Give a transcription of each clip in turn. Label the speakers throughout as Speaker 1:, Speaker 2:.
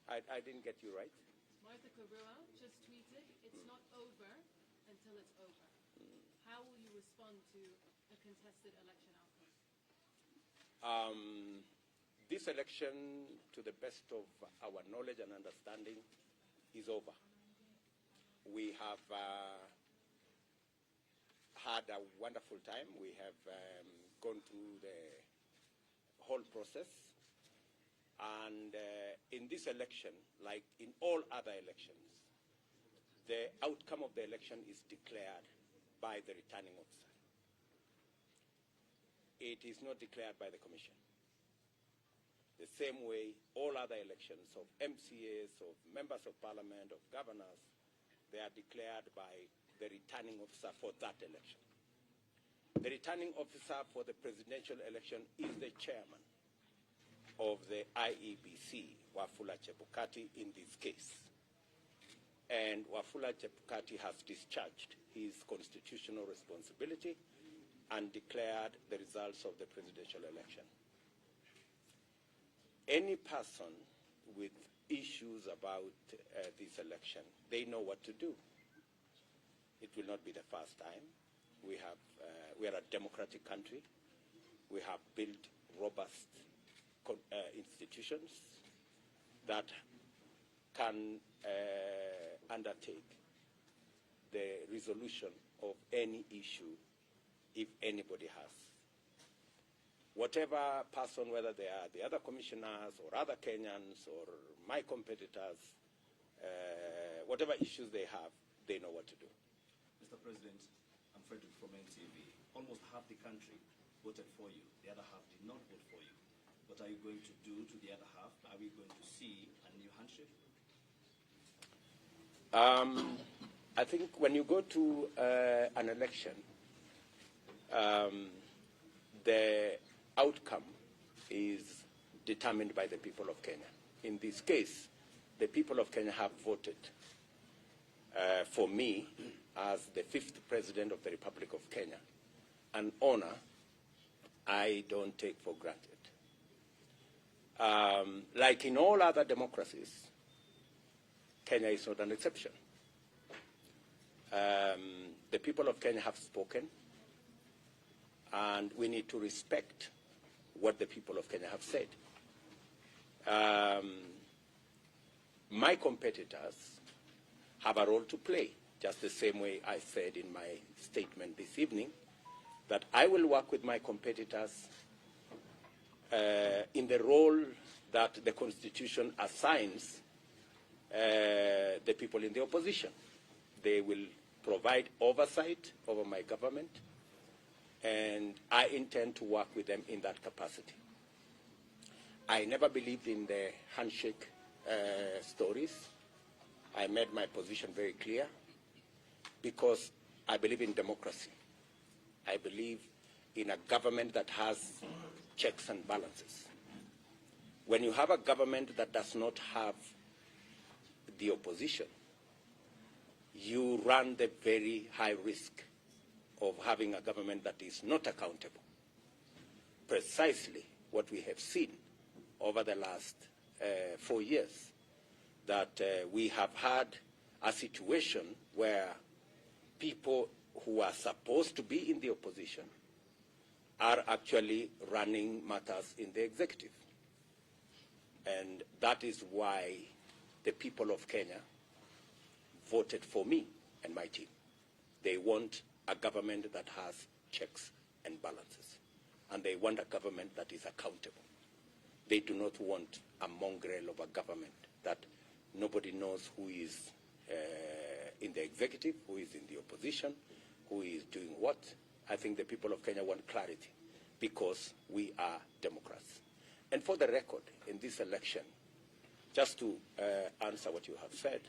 Speaker 1: I didn't get you right.
Speaker 2: Martha Karua just tweeted, "It's not over until it's over." How will you respond to a contested election outcome?
Speaker 1: This election, to the best of our knowledge and understanding, is over. We have had a wonderful time. We have gone through the whole process. And in this election, like in all other elections, the outcome of the election is declared by the returning officer. It is not declared by the Commission. The same way all other elections of MCAs, of members of parliament, of governors, they are declared by the returning officer for that election. The returning officer for the presidential election is the chairman of the IEBC, Wafula Chebukati, in this case. And Wafula Chebukati has discharged his constitutional responsibility and declared the results of the presidential election. Any person with issues about this election, they know what to do. It will not be the first time. We are a democratic country. We have built robust institutions that can undertake the resolution of any issue if anybody has. Whatever person, whether they are the other commissioners or other Kenyans or my competitors, whatever issues they have, they know what to do.
Speaker 3: Mr. President, I'm Frederick from NTV. Almost half the country voted for you. The other half did not vote for you. What are you going to do to the other half? Are we going to see a new handshake?
Speaker 1: I think when you go to an election, the outcome is determined by the people of Kenya. In this case, the people of Kenya have voted for me as the 5th President of the Republic of Kenya, an honor I don't take for granted. Like in all other democracies, Kenya is not an exception. The people of Kenya have spoken, and we need to respect what the people of Kenya have said. My competitors have a role to play, just the same way I said in my statement this evening, that I will work with my competitors in the role that the Constitution assigns the people in the opposition. They will provide oversight over my government, and I intend to work with them in that capacity. I never believed in the handshake stories. I made my position very clear because I believe in democracy. I believe in a government that has checks and balances. When you have a government that does not have the opposition, you run the very high risk of having a government that is not accountable. Precisely what we have seen over the last 4 years, that we have had a situation where people who are supposed to be in the opposition are actually running matters in the executive. And that is why the people of Kenya voted for me and my team. They want a government that has checks and balances. And they want a government that is accountable. They do not want a mongrel of a government that nobody knows who is in the executive, who is in the opposition, who is doing what. I think the people of Kenya want clarity because we are Democrats. And for the record, in this election, just to answer what you have said,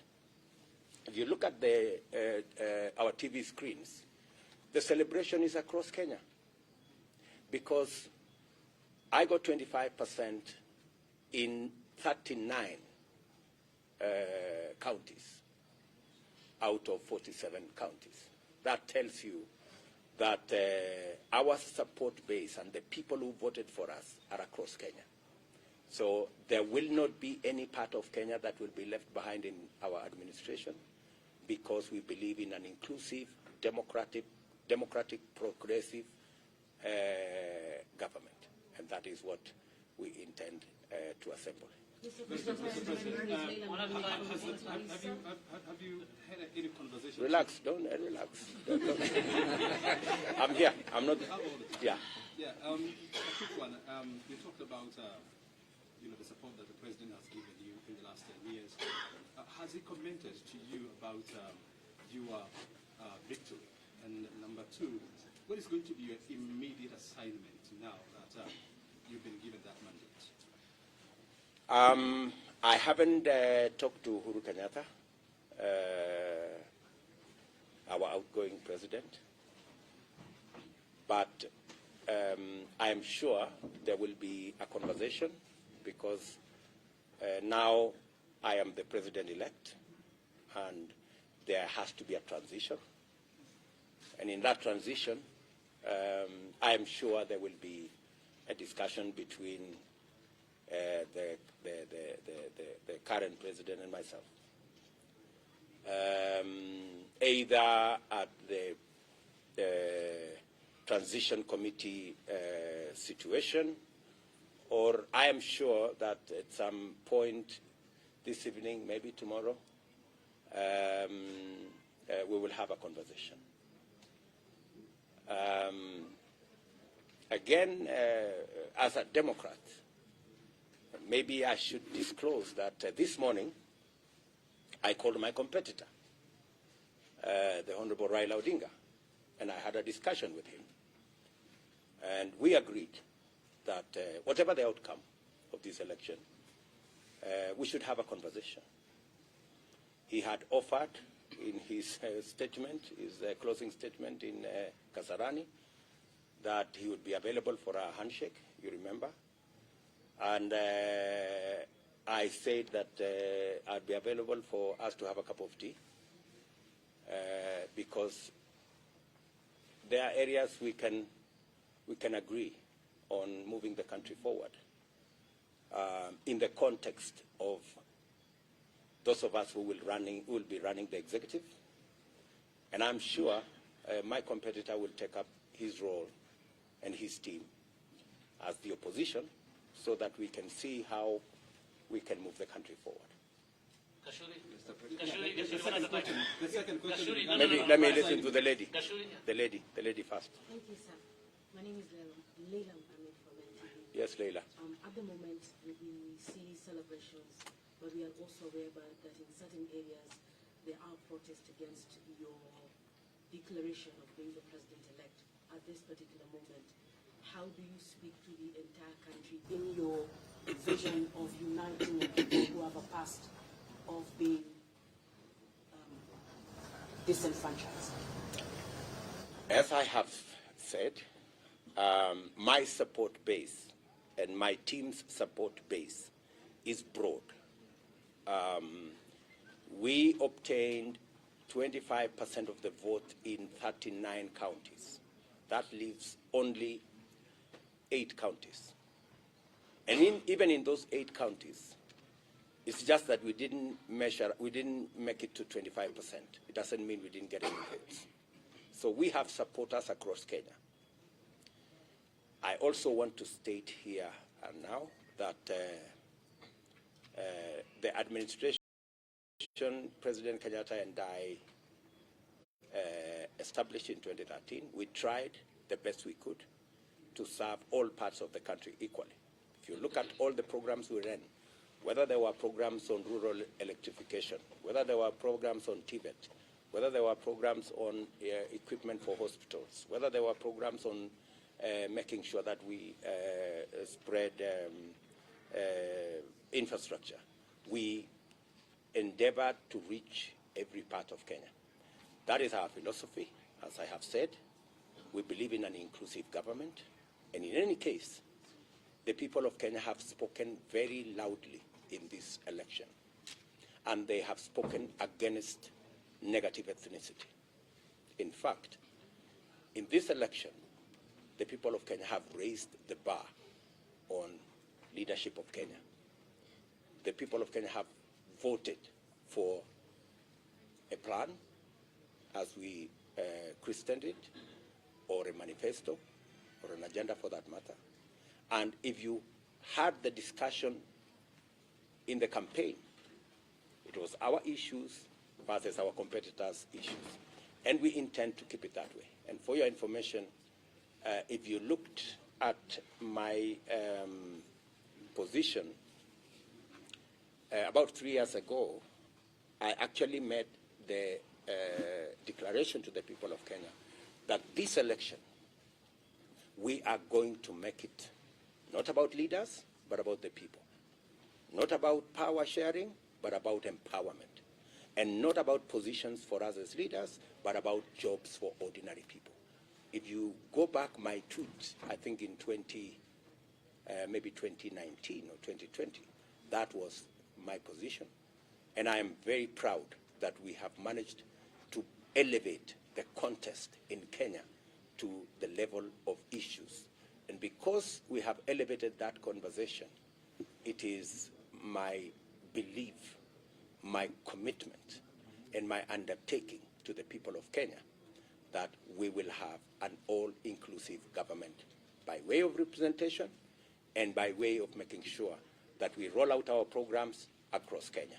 Speaker 1: if you look at our TV screens, the celebration is across Kenya because I got 25% in 39 counties out of 47 counties. That tells you that our support base and the people who voted for us are across Kenya. So there will not be any part of Kenya that will be left behind in our administration, because we believe in an inclusive, democratic, progressive government. And that is what we intend to assemble.
Speaker 4: Mr. President, have you had any conversation?
Speaker 1: Relax, don't relax. Don't. I'm here. I'm not. Yeah.
Speaker 4: Yeah. A quick one. You talked about the support that the president has given you in the last 10 years. Has he commented to you about your victory? And number two, what is going to be your immediate assignment now that you've been given that mandate?
Speaker 1: I haven't talked to Uhuru Kenyatta, our outgoing president, but I am sure there will be a conversation, because now I am the president-elect, and there has to be a transition. And in that transition, I am sure there will be a discussion between the current president and myself, either at the transition committee situation, or I am sure that at some point this evening, maybe tomorrow, we will have a conversation. Again, as a Democrat, maybe I should disclose that this morning I called my competitor, the Honorable Raila Odinga, and I had a discussion with him. And we agreed that whatever the outcome of this election, we should have a conversation. He had offered in his statement, his closing statement in Kasarani, that he would be available for a handshake, you remember. And I said that I'd be available for us to have a cup of tea, because there are areas we can agree on moving the country forward in the context of those of us who will be running the executive. And I'm sure my competitor will take up his role and his team as the opposition, so that we can see how we can move the country forward.
Speaker 4: The second question.
Speaker 1: Let me listen to the lady. The lady first.
Speaker 5: Thank you, sir. My name is Leila Mohammed from NTV.
Speaker 1: Yes, Leila.
Speaker 5: At the moment, we see celebrations, but we are also aware that in certain areas there are protests against your declaration of being the president-elect at this particular moment. How do you speak to the entire country in your vision of uniting people who have a past of being disenfranchised?
Speaker 1: As I have said, my support base and my team's support base is broad. We obtained 25% of the vote in 39 counties. That leaves only 8 counties. And even in those 8 counties, it's just that we didn't make it to 25%. It doesn't mean we didn't get any votes. So we have supporters across Kenya. I also want to state here and now that the administration, President Kenyatta and I established in 2013, we tried the best we could to serve all parts of the country equally. If you look at all the programs we ran, whether there were programs on rural electrification, whether there were programs on TVET, whether there were programs on equipment for hospitals, whether there were programs on making sure that we spread infrastructure, we endeavored to reach every part of Kenya. That is our philosophy. As I have said, we believe in an inclusive government. And in any case, the people of Kenya have spoken very loudly in this election. And they have spoken against negative ethnicity. In fact, in this election, the people of Kenya have raised the bar on leadership of Kenya. The people of Kenya have voted for a plan, as we christened it, or a manifesto, or an agenda for that matter. And if you had the discussion in the campaign, it was our issues versus our competitors' issues. And we intend to keep it that way. And for your information, if you looked at my position, about 3 years ago, I actually made the declaration to the people of Kenya that this election, we are going to make it not about leaders, but about the people. Not about power sharing, but about empowerment. And not about positions for us as leaders, but about jobs for ordinary people. If you go back my tweet, I think in maybe 2019 or 2020, that was my position. And I am very proud that we have managed to elevate the contest in Kenya to the level of issues. And because we have elevated that conversation, it is my belief, my commitment, and my undertaking to the people of Kenya that we will have an all-inclusive government by way of representation and by way of making sure that we roll out our programs across Kenya.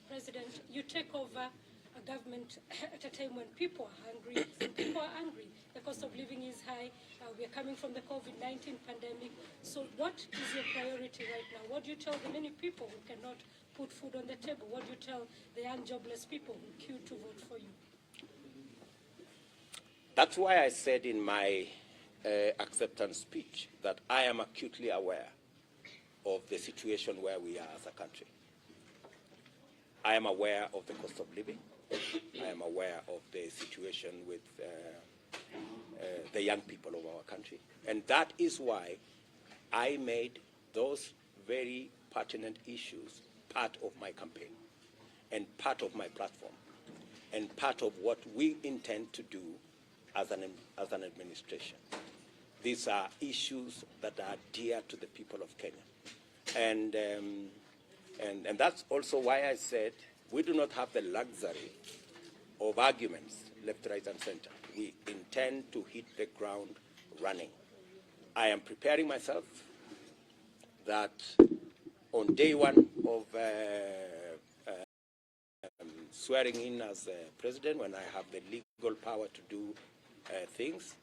Speaker 6: President, you take over a government at a time when people are hungry. People are angry. The cost of living is high. We are coming from the COVID-19 pandemic. So what is your priority right now? What do you tell the many people who cannot put food on the table? What do you tell the young jobless people who queue to vote for you?
Speaker 1: That's why I said in my acceptance speech that I am acutely aware of the situation where we are as a country. I am aware of the cost of living. I am aware of the situation with the young people of our country. And that is why I made those very pertinent issues part of my campaign and part of my platform and part of what we intend to do as an administration. These are issues that are dear to the people of Kenya. And that's also why I said we do not have the luxury of arguments left, right, and center. We intend to hit the ground running. I am preparing myself that on day one of swearing in as president, when I have the legal power to do things,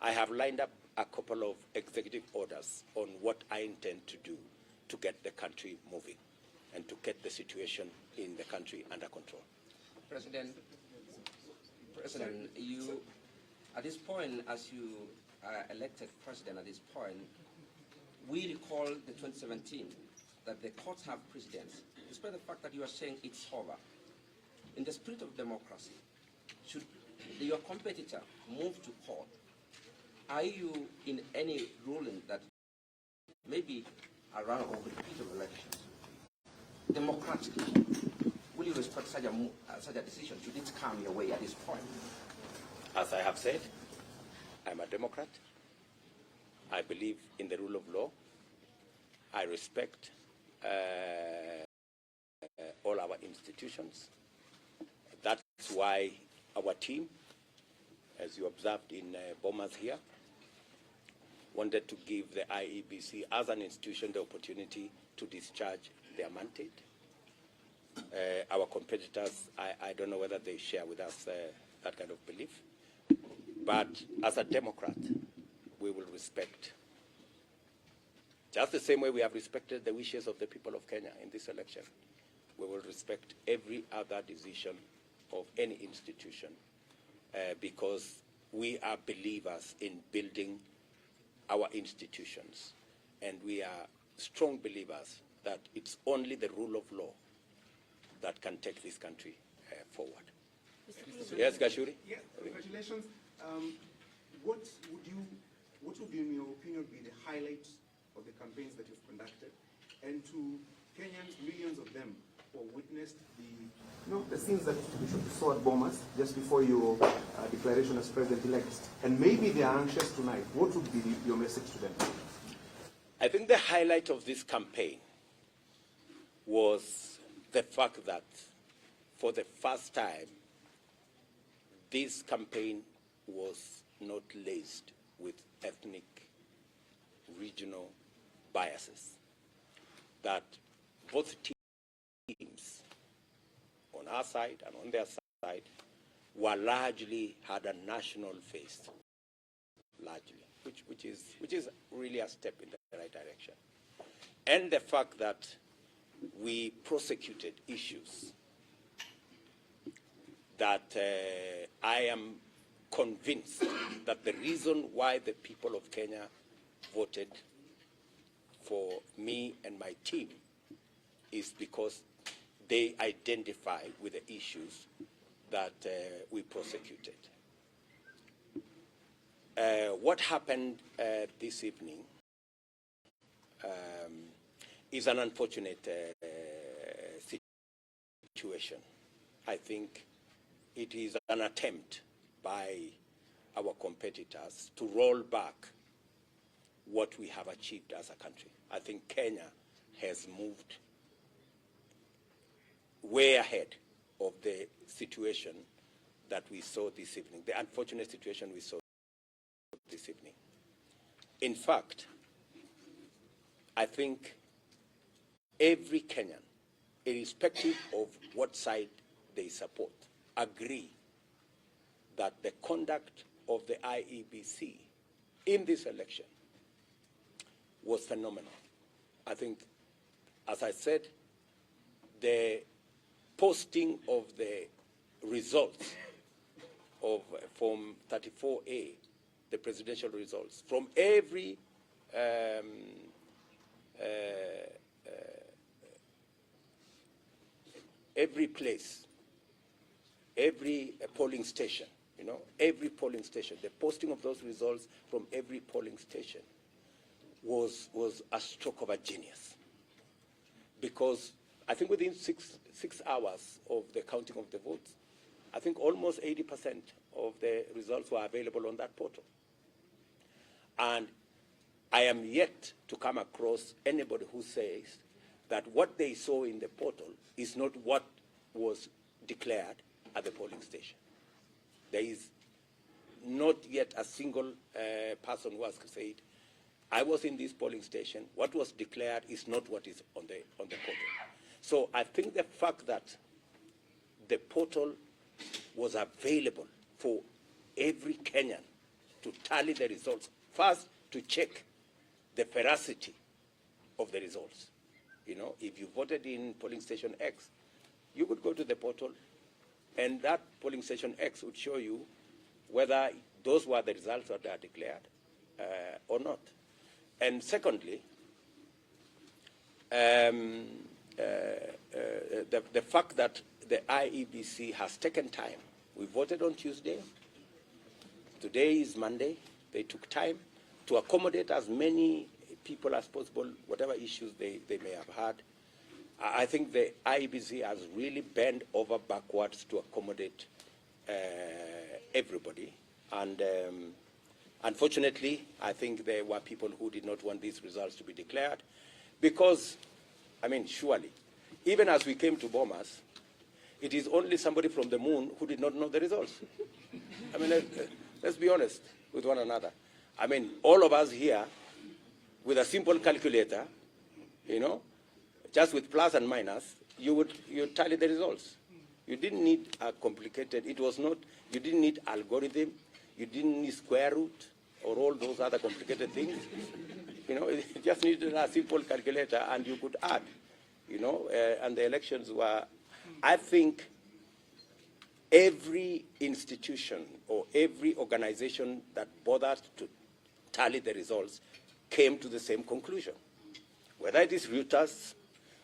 Speaker 1: I have lined up a couple of executive orders on what I intend to do to get the country moving and to get the situation in the country under control.
Speaker 7: President, you, at this point, as you are elected president at this point, we recall the 2017 that the courts have precedence, despite the fact that you are saying it's over. In the spirit of democracy, should your competitor move to court, are you in any ruling that maybe a run or repeat of elections, democratically, will you respect such a decision should it come your way at this point?
Speaker 1: As I have said, I'm a Democrat. I believe in the rule of law. I respect all our institutions. That's why our team, as you observed in Bomas here, wanted to give the IEBC as an institution the opportunity to discharge their mandate. Our competitors, I don't know whether they share with us that kind of belief. But as a Democrat, we will respect, just the same way we have respected the wishes of the people of Kenya in this election, we will respect every other decision of any institution because we are believers in building our institutions, and we are strong believers that it's only the rule of law that can take this country forward. Yes, Gashuri?
Speaker 8: Yeah, congratulations. What would, in your opinion, be the highlights of the campaigns that you've conducted? And to Kenyans, millions of them who witnessed the scenes that we saw at Bomas just before your declaration as president-elect, and maybe they are anxious tonight, what would be your message to them?
Speaker 1: I think think the highlight of this campaign was the fact that for the first time, this campaign was not laced with ethnic, regional biases. That both teams, on our side and on their side, were largely had a national face, largely, which is really a step in the right direction. And the fact that we prosecuted issues that I am convinced that the reason why the people of Kenya voted for me and my team is because they identify with the issues that we prosecuted. What happened this evening is an unfortunate situation. I think it is an attempt by our competitors to roll back what we have achieved as a country. I think Kenya has moved way ahead of the situation that we saw this evening, the unfortunate situation we saw this evening. In fact, I think every Kenyan, irrespective of what side they support, agree that the conduct of the IEBC in this election was phenomenal. I think, as I said, the posting of the results from 34A, the presidential results, from every place, every polling station, every polling station, the posting of those results from every polling station was a stroke of a genius. Because I think within six hours of the counting of the votes, I think almost 80% of the results were available on that portal. And I am yet to come across anybody who says that what they saw in the portal is not what was declared at the polling station. There is not yet a single person who has said, I was in this polling station, what was declared is not what is on the portal. So I think the fact that the portal was available for every Kenyan to tally the results, first to check the veracity of the results. If you voted in polling station X, you could go to the portal and that polling station X would show you whether those were the results that are declared or not. And secondly, the fact that the IEBC has taken time. We voted on Tuesday. Today is Monday. They took time to accommodate as many people as possible, whatever issues they may have had. I think the IEBC has really bent over backwards to accommodate everybody. And unfortunately, I think there were people who did not want these results to be declared because, surely, even as we came to Bomas, it is only somebody from the moon who did not know the results. Let's be honest with one another. All of us here, with a simple calculator, just with plus and minus, you tally the results. You didn't need a complicated, you didn't need algorithm, you didn't need square root or all those other complicated things. You just needed a simple calculator and you could add, and the elections were, I think every institution or every organization that bothered to tally the results came to the same conclusion. Whether it is Reuters,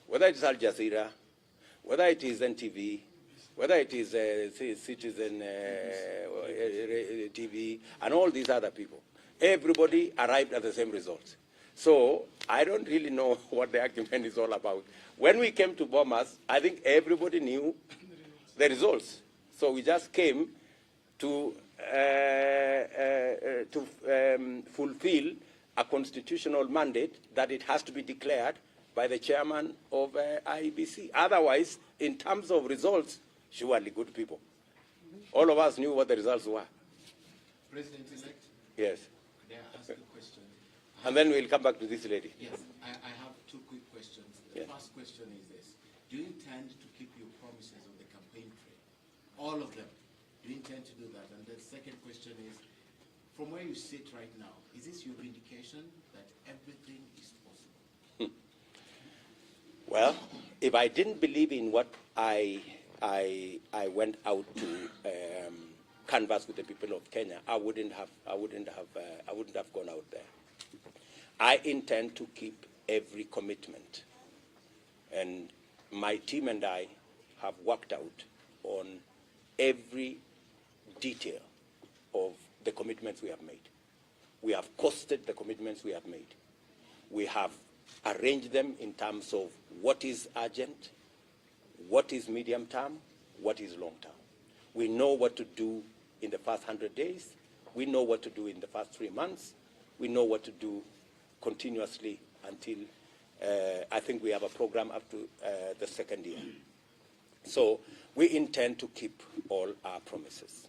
Speaker 1: whether it is Al Jazeera, whether it is NTV, whether it is Citizen TV, and all these other people, everybody arrived at the same results. So I don't really know what the argument is all about. When we came to Bomas, I think everybody knew the results. So we just came to fulfill a constitutional mandate that it has to be declared by the chairman of IEBC. Otherwise, in terms of results, surely good people. All of us knew what the results were.
Speaker 9: President-elect?
Speaker 1: Yes.
Speaker 9: May I ask a question?
Speaker 1: And then we'll come back to this lady.
Speaker 9: Yes, I have two quick questions. The first question is this. Do you intend to keep your promises on the campaign trail? All of them. Do you intend to do that? And the second question is, from where you sit right now, is this your indication that everything is possible?
Speaker 1: Well, if I didn't believe in what I went out to canvass with the people of Kenya, I wouldn't have gone out there. I intend to keep every commitment, and my team and I have worked out on every detail of the commitments we have made. We have costed the commitments we have made. We have arranged them in terms of what is urgent, what is medium term, what is long term. We know what to do in the first 100 days. We know what to do in the first 3 months. We know what to do continuously until I think we have a program up to the second year. So we intend to keep all our promises.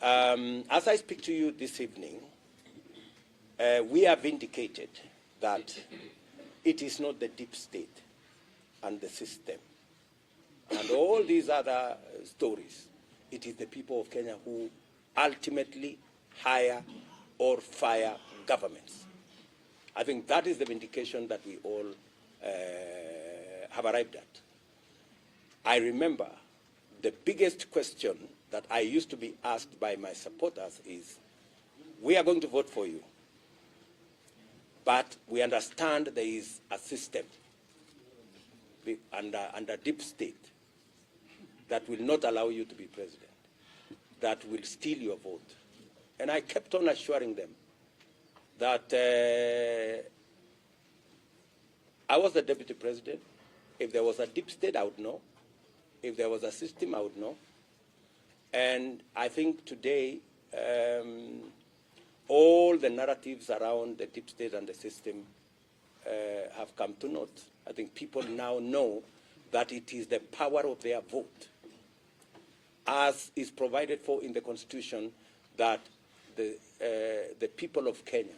Speaker 1: As I speak to you this evening, we have indicated that it is not the deep state and the system and all these other stories. It is the people of Kenya who ultimately hire or fire governments. I think that is the vindication that we all have arrived at. I remember the biggest question that I used to be asked by my supporters is, we are going to vote for you, but we understand there is a system under deep state that will not allow you to be president, that will steal your vote. And I kept on assuring them that I was the deputy president. If there was a deep state, I would know. If there was a system, I would know. And I think today, all the narratives around the deep state and the system have come to naught. I think people now know that it is the power of their vote, as is provided for in the Constitution, that the people of Kenya,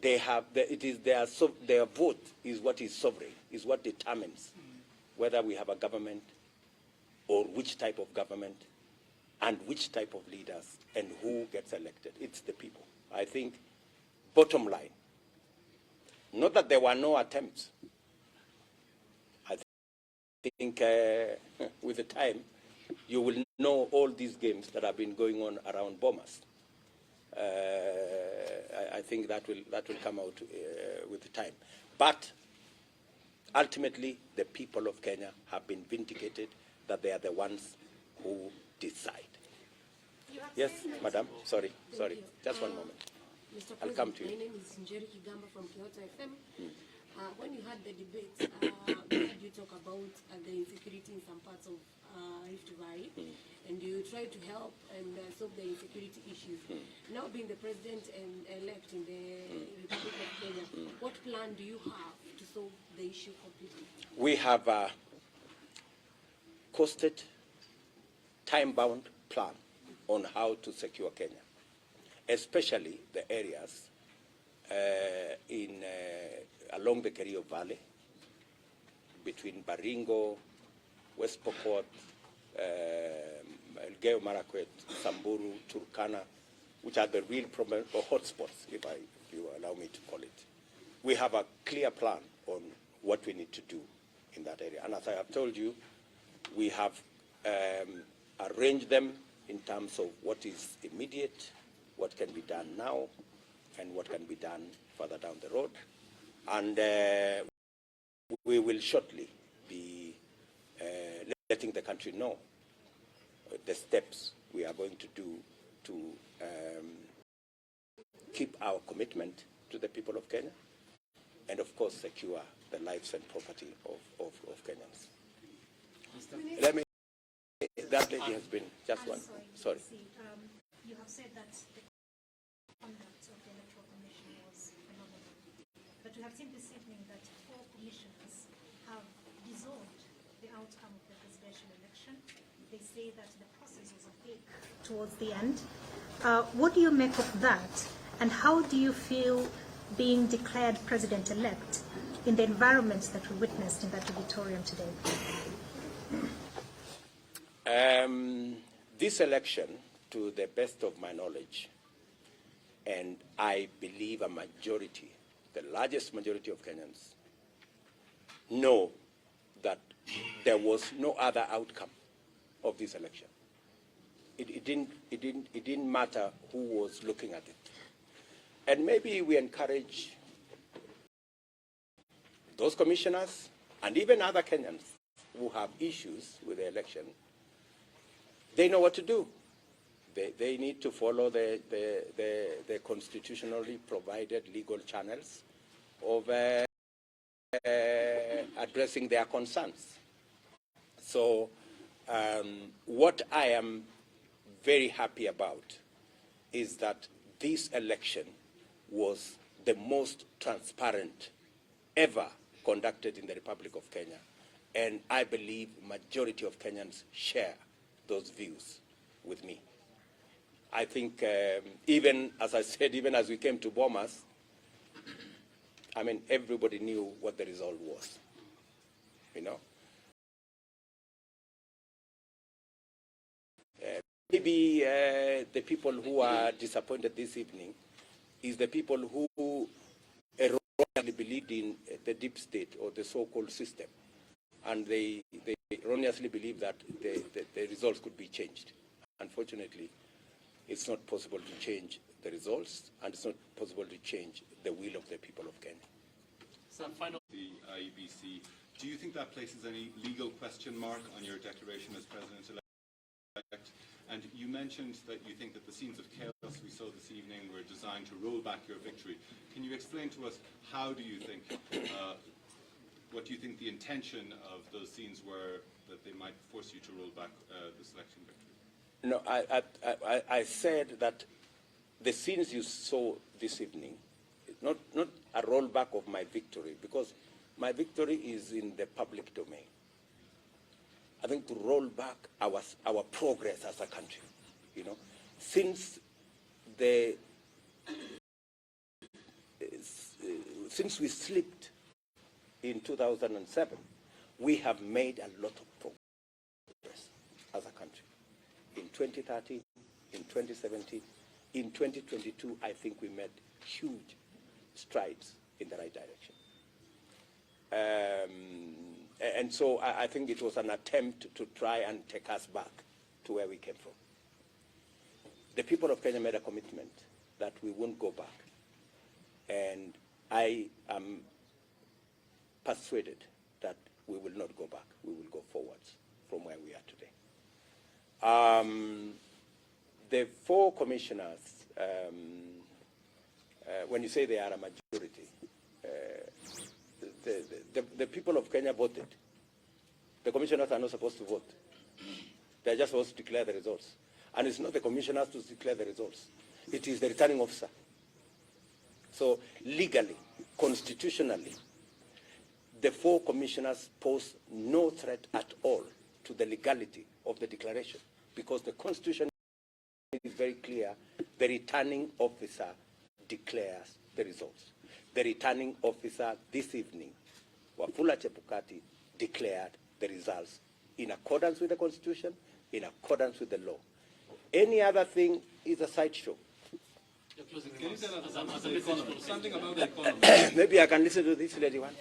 Speaker 1: they have it is their vote is what is sovereign, is what determines whether we have a government or which type of government and which type of leaders and who gets elected. It's the people. I think, bottom line, not that there were no attempts. I think with the time, you will know all these games that have been going on around Bomas. I think that will come out with the time. But ultimately, the people of Kenya have been vindicated that they are the ones who decide. Yes, madam. Sorry. Just one moment.
Speaker 5: Mr.
Speaker 1: I'll come to you.
Speaker 5: My name is Njeri Kigamba from Kyoto FM. When you had the debate, you talk about the insecurity in some parts of Rift Valley, and you try to help and solve the insecurity issues. Now being the president-elect in the Republic of Kenya, what plan do you have to solve the issue completely?
Speaker 1: We have a costed, time-bound plan on how to secure Kenya, especially the areas along the Kerio Valley, between Baringo, West Pokot, Elgeyo Marakwet, Samburu, Turkana, which are the real problem or hotspots, if you allow me to call it. We have a clear plan on what we need to do in that area. And as I have told you, we have arranged them in terms of what is immediate, what can be done now, and what can be done further down the road. And we will shortly be letting the country know the steps we are going to do to keep our commitment to the people of Kenya and, of course, secure the lives and property of Kenyans. Let me, that lady has been, just one, sorry.
Speaker 10: You have said that the conduct of the electoral we have seen this evening that 4 commissioners have dissolved the outcome of the presidential election. They say that the process was opaque towards the end. What do you make of that? And how do you feel being declared president-elect in the environment that we witnessed in that auditorium today?
Speaker 1: This election, to the best of my knowledge, and I believe a majority, the largest majority of Kenyans, know that there was no other outcome of this election. It didn't matter who was looking at it. And maybe we encourage those commissioners and even other Kenyans who have issues with the election. They know what to do. They need to follow the constitutionally provided legal channels of addressing their concerns. So what I am very happy about is that this election was the most transparent ever conducted in the Republic of Kenya. And I believe majority of Kenyans share those views with me. I think even, as I said, even as we came to Bomas, I mean, everybody knew what the result was, you know. Maybe the people who are disappointed this evening is the people who erroneously believed in the deep state or the so-called system. And they erroneously believe that the results could be changed. Unfortunately, it's not possible to change the results, and it's not possible to change the will of the people of Kenya.
Speaker 4: Some final. The IEBC, do you think that places any legal question mark on your declaration as president-elect? And you mentioned that you think that the scenes of chaos we saw this evening were designed to roll back your victory. Can you explain to us how do you think, what do you think the intention of those scenes were that they might force you to roll back this election victory?
Speaker 1: No, I said that the scenes you saw this evening, not a rollback of my victory, because my victory is in the public domain. I think to roll back our progress as a country, you know, since we slipped in 2007, we have made a lot of progress as a country. In 2013, in 2017, in 2022, I think we made huge strides in the right direction. And so I think it was an attempt to try and take us back to where we came from. The people of Kenya made a commitment that we won't go back. And I am persuaded that we will not go back. We will go forwards from where we are today. The 4 commissioners, when you say they are a majority, the people of Kenya voted. The commissioners are not supposed to vote. They are just supposed to declare the results. And it's not the commissioners to declare the results. It is the returning officer. So legally, constitutionally, the 4 commissioners pose no threat at all to the legality of the declaration, because the Constitution is very clear. The returning officer declares the results. The returning officer this evening, Wafula Chebukati, declared the results in accordance with the Constitution, in accordance with the law. Any other thing is a sideshow.
Speaker 4: Can you tell us something about the economy?
Speaker 1: Maybe I can listen to this lady one.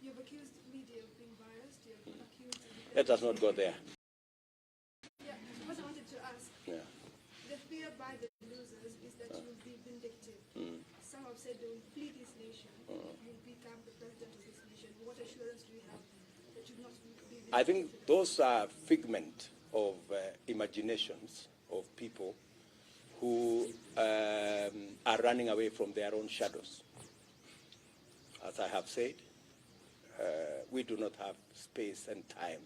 Speaker 2: You've accused media of being biased. You've accused.
Speaker 1: Let us not go there.
Speaker 2: Yeah, what I wanted to ask.
Speaker 1: Yeah.
Speaker 2: The fear by the losers is that you'll be vindictive. Some have said they will flee this nation. You'll become the president of this nation. What assurance do you have that you'll not be vindictive?
Speaker 1: I think those are figment of imaginations of people who are running away from their own shadows. As I have said, we do not have space and time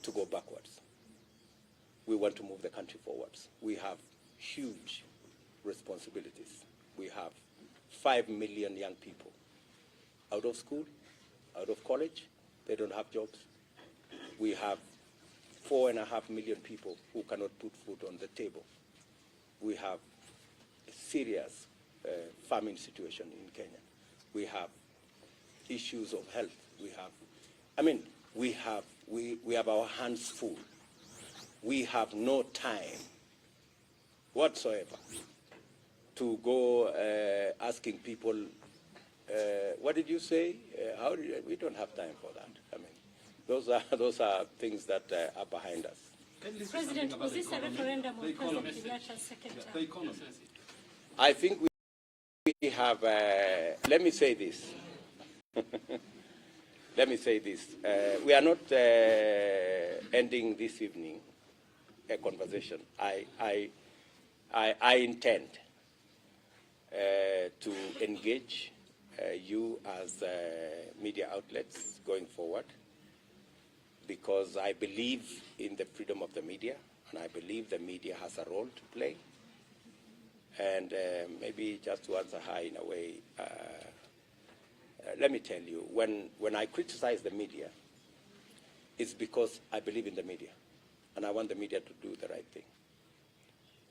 Speaker 1: to go backwards. We want to move the country forwards. We have huge responsibilities. We have 5 million young people out of school, out of college. They don't have jobs. We have 4.5 million people who cannot put food on the table. We have a serious famine situation in Kenya. We have issues of health. We have our hands full. We have no time whatsoever to go asking people, what did you say? We don't have time for that. I mean, those are things that are behind us.
Speaker 6: President, was this a referendum on President Kenyatta's second term?
Speaker 4: The economy.
Speaker 1: I think we have, let me say this. Let me say this. We are not ending this evening a conversation. I intend to engage you as media outlets going forward, because I believe in the freedom of the media, and I believe the media has a role to play. And maybe just to answer her in a way, let me tell you, when I criticize the media, it's because I believe in the media, and I want the media to do the right thing.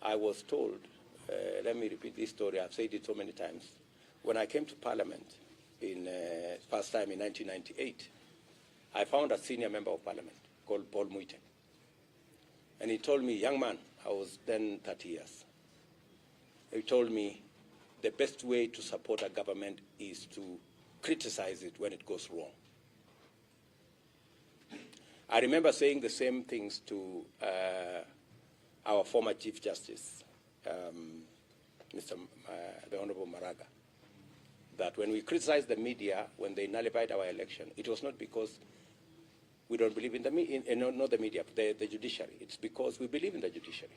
Speaker 1: I was told, let me repeat this story, I've said it so many times. When I came to Parliament in first time in 1998, I found a senior member of Parliament called Paul Muite. And he told me, young man, I was then 30 years. He told me the best way to support a government is to criticize it when it goes wrong. I remember saying the same things to our former Chief Justice, the Honorable Maraga, that when we criticized the media when they nullified our election, it was not because we don't believe in the media, not the media, the judiciary. It's because we believe in the judiciary.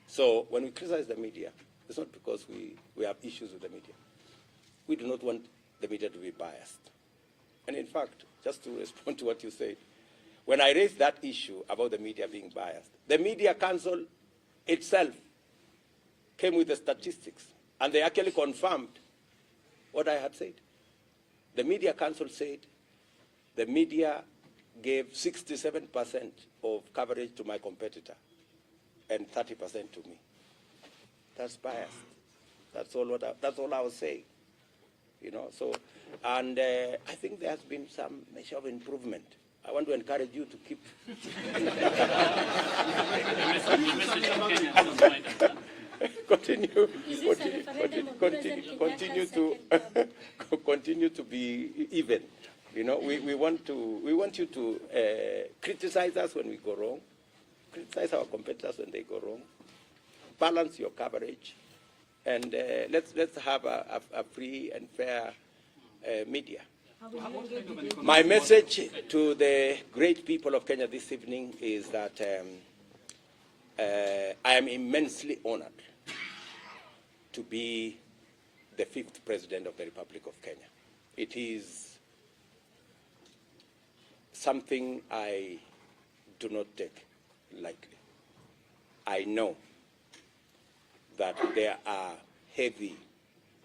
Speaker 1: So when we criticize the media, it's not because we have issues with the media. We do not want the media to be biased. And in fact, just to respond to what you said, when I raised that issue about the media being biased, the Media Council itself came with the statistics, and they actually confirmed what I had said. The Media Council said the media gave 67% of coverage to my competitor and 30% to me. That's biased. That's all I was saying. You know, so, and I think there has been some measure of improvement. I want to encourage you to keep. Continue to be even. You know, we want you to criticize us when we go wrong, criticize our competitors when they go wrong, balance your coverage, and let's have a free and fair media. My message to the great people of Kenya this evening is that I am immensely honored to be the 5th President of the Republic of Kenya. It is something I do not take lightly. I know that there are heavy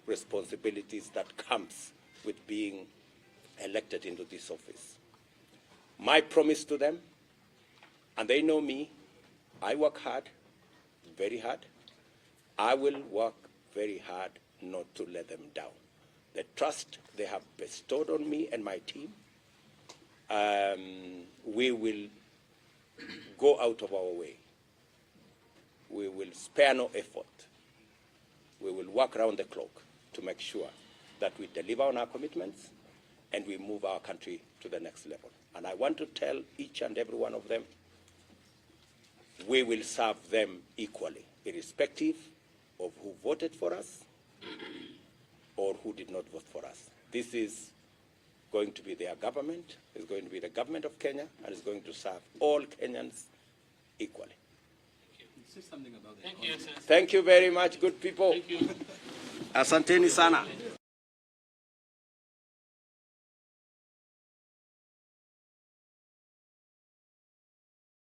Speaker 1: responsibilities that comes with being elected into this office. My promise to them, and they know me, I work hard, very hard. I will work very hard not to let them down. The trust they have bestowed on me and my team, we will go out of our way. We will spare no effort. We will work around the clock to make sure that we deliver on our commitments and we move our country to the next level. And I want to tell each and every one of them, we will serve them equally, irrespective of who voted for us or who did not vote for us. This is going to be their government, it's going to be the government of Kenya, and it's going to serve all Kenyans equally.
Speaker 4: Say something about that.
Speaker 1: Thank you very much, good people.
Speaker 11: Thank you.
Speaker 1: Asanteni sana.